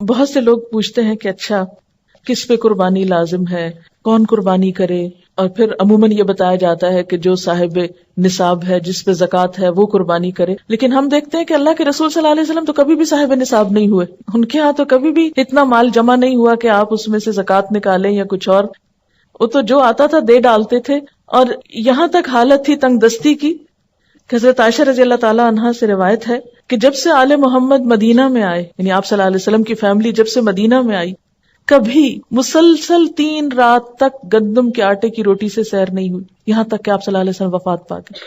بہت سے لوگ پوچھتے ہیں کہ اچھا کس پہ قربانی لازم ہے، کون قربانی کرے، اور پھر عموماً یہ بتایا جاتا ہے کہ جو صاحب نصاب ہے، جس پہ زکوٰۃ ہے، وہ قربانی کرے. لیکن ہم دیکھتے ہیں کہ اللہ کے رسول صلی اللہ علیہ وسلم تو کبھی بھی صاحب نصاب نہیں ہوئے. ان کے ہاں تو کبھی بھی اتنا مال جمع نہیں ہوا کہ آپ اس میں سے زکوٰۃ نکالیں یا کچھ اور. وہ تو جو آتا تھا دے ڈالتے تھے. اور یہاں تک حالت تھی تنگ دستی کی کہ حضرت عائشہ رضی اللہ تعالیٰ عنہا سے روایت ہے کہ جب سے آل محمد مدینہ میں آئے، یعنی آپ صلی اللہ علیہ وسلم کی فیملی جب سے مدینہ میں آئی، کبھی مسلسل 3 رات تک گندم کے آٹے کی روٹی سے سیر نہیں ہوئی، یہاں تک کہ آپ صلی اللہ علیہ وسلم وفات پا گئے.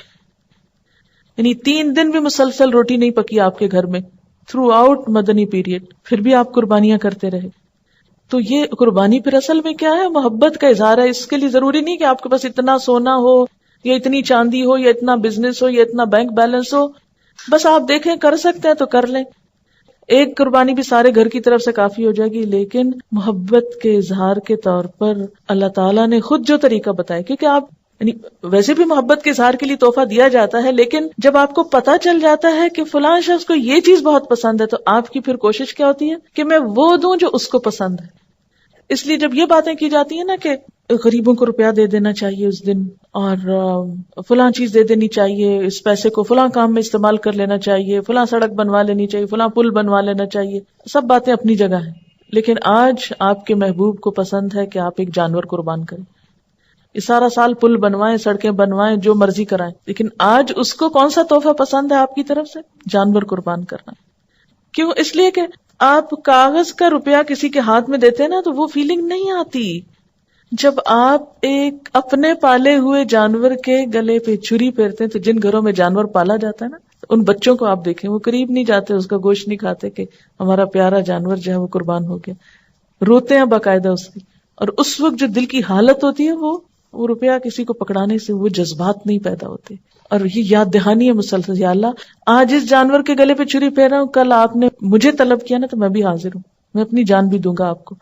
یعنی 3 دن بھی مسلسل روٹی نہیں پکی آپ کے گھر میں تھرو آؤٹ مدنی پیریڈ. پھر بھی آپ قربانیاں کرتے رہے. تو یہ قربانی پھر اصل میں کیا ہے؟ محبت کا اظہار ہے. اس کے لیے ضروری نہیں کہ آپ کے پاس اتنا سونا ہو یا اتنی چاندی ہو یا اتنا بزنس ہو یا اتنا بینک بیلنس ہو. بس آپ دیکھیں کر سکتے ہیں تو کر لیں. ایک قربانی بھی سارے گھر کی طرف سے کافی ہو جائے گی. لیکن محبت کے اظہار کے طور پر اللہ تعالیٰ نے خود جو طریقہ بتایا، کیونکہ آپ یعنی ویسے بھی محبت کے اظہار کے لیے تحفہ دیا جاتا ہے، لیکن جب آپ کو پتا چل جاتا ہے کہ فلاں شخص کو یہ چیز بہت پسند ہے، تو آپ کی پھر کوشش کیا ہوتی ہے کہ میں وہ دوں جو اس کو پسند ہے. اس لیے جب یہ باتیں کی جاتی ہیں نا کہ غریبوں کو روپیہ دے دینا چاہیے اس دن، اور فلاں چیز دے دینی چاہیے، اس پیسے کو فلاں کام میں استعمال کر لینا چاہیے، فلاں سڑک بنوا لینی چاہیے، فلاں پل بنوا لینا چاہیے، سب باتیں اپنی جگہ ہیں. لیکن آج آپ کے محبوب کو پسند ہے کہ آپ ایک جانور قربان کریں. یہ سارا سال پل بنوائیں، سڑکیں بنوائیں، جو مرضی کرائیں، لیکن آج اس کو کون سا تحفہ پسند ہے آپ کی طرف سے؟ جانور قربان کرنا. کیوں؟ اس لیے کہ آپ کاغذ کا روپیہ کسی کے ہاتھ میں دیتے ہیں نا تو وہ فیلنگ نہیں آتی. جب آپ ایک اپنے پالے ہوئے جانور کے گلے پہ چھری پھیرتے ہیں، تو جن گھروں میں جانور پالا جاتا ہے نا، ان بچوں کو آپ دیکھیں وہ قریب نہیں جاتے، اس کا گوشت نہیں کھاتے کہ ہمارا پیارا جانور جو ہے وہ قربان ہو گیا. روتے ہیں باقاعدہ اس کی. اور اس وقت جو دل کی حالت ہوتی ہے وہ روپیہ کسی کو پکڑانے سے وہ جذبات نہیں پیدا ہوتے. اور یہ یاد دہانی ہے مسلسل، یا اللہ آج اس جانور کے گلے پہ چھری پھیر رہا ہوں، کل آپ نے مجھے طلب کیا نا تو میں بھی حاضر ہوں، میں اپنی جان بھی دوں گا آپ کو.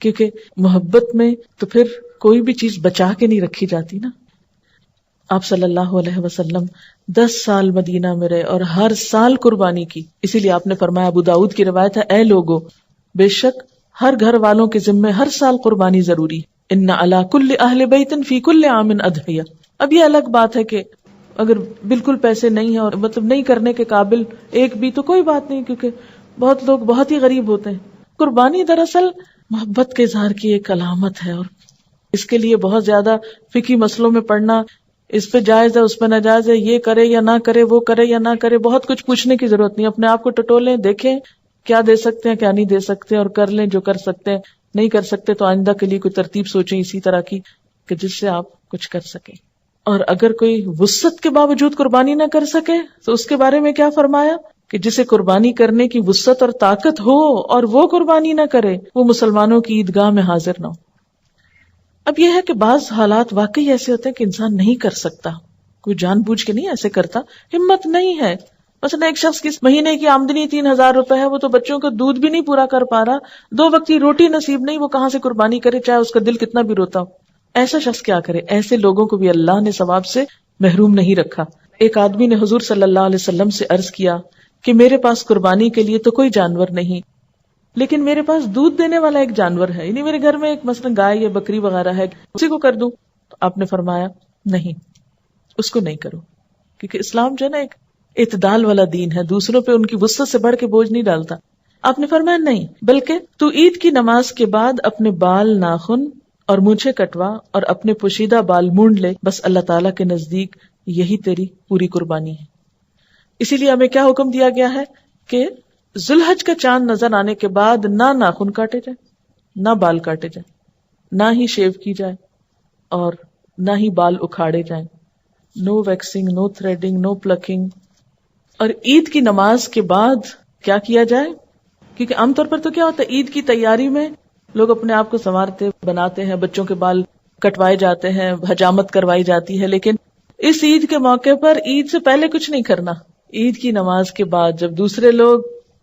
کیونکہ محبت میں تو پھر کوئی بھی چیز بچا کے نہیں رکھی جاتی نا. آپ صلی اللہ علیہ وسلم 10 سال مدینہ میں رہے اور ہر سال قربانی کی. اسی لیے آپ نے فرمایا، ابو داؤد کی روایت ہے، اے لوگو، بے شک ہر گھر والوں کے ذمے ہر سال قربانی ضروری. ان علی کل اہل بیت فی کل عام اضحیہ. اب یہ الگ بات ہے کہ اگر بالکل پیسے نہیں ہیں اور مطلب نہیں کرنے کے قابل ایک بھی، تو کوئی بات نہیں، کیونکہ بہت لوگ بہت ہی غریب ہوتے ہیں. قربانی دراصل محبت کے اظہار کی ایک علامت ہے، اور اس کے لیے بہت زیادہ فقہی مسئلوں میں پڑھنا، اس پہ جائز ہے اس پہ ناجائز ہے، یہ کرے یا نہ کرے، وہ کرے یا نہ کرے، بہت کچھ پوچھنے کی ضرورت نہیں. اپنے آپ کو ٹٹولیں، دیکھیں کیا دے سکتے ہیں کیا نہیں دے سکتے، اور کر لیں جو کر سکتے ہیں. نہیں کر سکتے تو آئندہ کے لیے کوئی ترتیب سوچیں اسی طرح کی کہ جس سے آپ کچھ کر سکیں. اور اگر کوئی وسعت کے باوجود قربانی نہ کر سکے تو اس کے بارے میں کیا فرمایا کہ جسے قربانی کرنے کی وسعت اور طاقت ہو اور وہ قربانی نہ کرے، وہ مسلمانوں کی عیدگاہ میں حاضر نہ ہو. اب یہ ہے کہ بعض حالات واقعی ایسے ہوتے ہیں کہ انسان نہیں کر سکتا، کوئی جان بوجھ کے نہیں ایسے کرتا، ہمت نہیں ہے. مثلا ایک شخص کی مہینے کی آمدنی 3,000 روپے ہے، وہ تو بچوں کا دودھ بھی نہیں پورا کر پا رہا، 2 وقت کی روٹی نصیب نہیں، وہ کہاں سے قربانی کرے چاہے اس کا دل کتنا بھی روتا ہو. ایسا شخص کیا کرے؟ ایسے لوگوں کو بھی اللہ نے ثواب سے محروم نہیں رکھا. ایک آدمی نے حضور صلی اللہ علیہ وسلم سے عرض کیا کہ میرے پاس قربانی کے لیے تو کوئی جانور نہیں، لیکن میرے پاس دودھ دینے والا ایک جانور ہے، یعنی میرے گھر میں ایک مثلا گائے یا بکری وغیرہ ہے، اسی کو کر دوں؟ تو آپ نے فرمایا نہیں، اس کو نہیں کرو، کیونکہ اسلام جو ہے نا ایک اعتدال والا دین ہے، دوسروں پہ ان کی وسعت سے بڑھ کے بوجھ نہیں ڈالتا. آپ نے فرمایا نہیں، بلکہ تو عید کی نماز کے بعد اپنے بال، ناخن اور مونچھیں کٹوا اور اپنے پوشیدہ بال مونڈ لے، بس اللہ تعالیٰ کے نزدیک یہی تیری پوری قربانی ہے. اسی لیے ہمیں کیا حکم دیا گیا ہے کہ ذوالحج کا چاند نظر آنے کے بعد نہ ناخن کاٹے جائیں، نہ بال کاٹے جائیں، نہ ہی شیو کی جائے، اور نہ ہی بال اکھاڑے جائیں. نو ویکسنگ، نو تھریڈنگ، نو پلکنگ. اور عید کی نماز کے بعد کیا کیا جائے؟ کیونکہ عام طور پر تو کیا ہوتا ہے، عید کی تیاری میں لوگ اپنے آپ کو سنوارتے بناتے ہیں، بچوں کے بال کٹوائے جاتے ہیں، حجامت کروائی جاتی ہے. لیکن اس عید کے موقع پر عید سے پہلے کچھ نہیں کرنا. عید کی نماز کے بعد جب دوسرے لوگ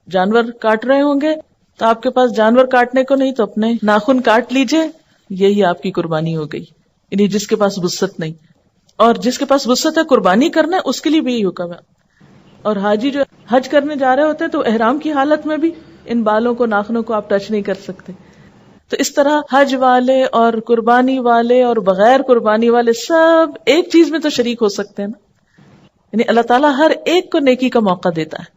جانور کاٹ رہے ہوں گے تو آپ کے پاس جانور کاٹنے کو نہیں، تو اپنے ناخن کاٹ لیجئے، یہی آپ کی قربانی ہو گئی. یعنی جس کے پاس وسعت نہیں، اور جس کے پاس وسعت ہے قربانی کرنا ہے، اس کے لیے بھی یہی حکم ہے. اور حاجی جو حج کرنے جا رہے ہوتے ہیں تو احرام کی حالت میں بھی ان بالوں کو ناخنوں کو آپ ٹچ نہیں کر سکتے. تو اس طرح حج والے اور قربانی والے اور بغیر قربانی والے سب ایک چیز میں تو شریک ہو سکتے ہیں نا. یعنی اللہ تعالیٰ ہر ایک کو نیکی کا موقع دیتا ہے.